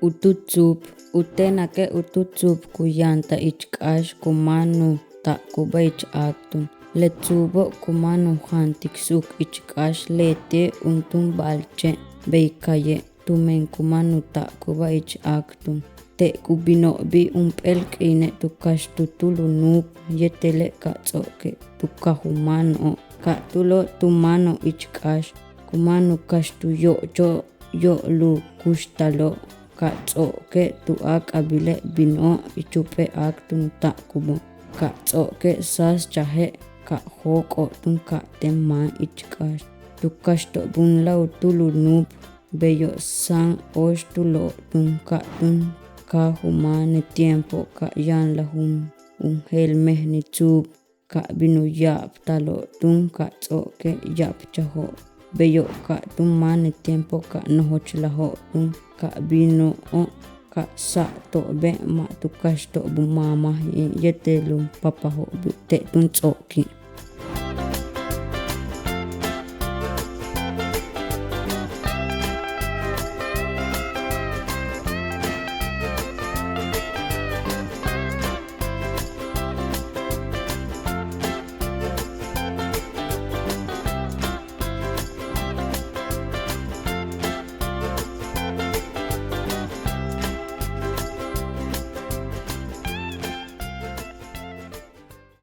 Ututsup, utenake ututsup kuyanta ichk'ax kumanu ta'kuba ich'aktun. Letsubo kumanu jantiksuk ichk'ax lete untun b'alche beikaye tumen kumanu ta'kuba ich'aktun. Te'kubino'bi ump'el k'ine tukax tutulunuk yetele' katzo'ke tukajumano'o ka'tulo tumano ichk'ax kumanu kax tuyo'cho' yo'lu kuxtalo' katzo'ke tu'ak'ab'ile' b'ino'o ichupe' aktun ta'kubo katzo'ke sas chaje' kajok'o'tun ka'teman ichk'ax tukaxt'ob'unla utulunuk beyo'san ox tulo'tun ka'tun kajumane tiempo ka'yanla junjel mej nitzup kab'inuyab' talo'tun katzo'ke yaab' chajo' beyo' ka'tun mane tiempo ka'nojochlejo'tun kab'ino'o ka'sa'to'b'e ma' tukaxto'b'umamaj yetelu papajo'b'e te'tun tz'o'ki'.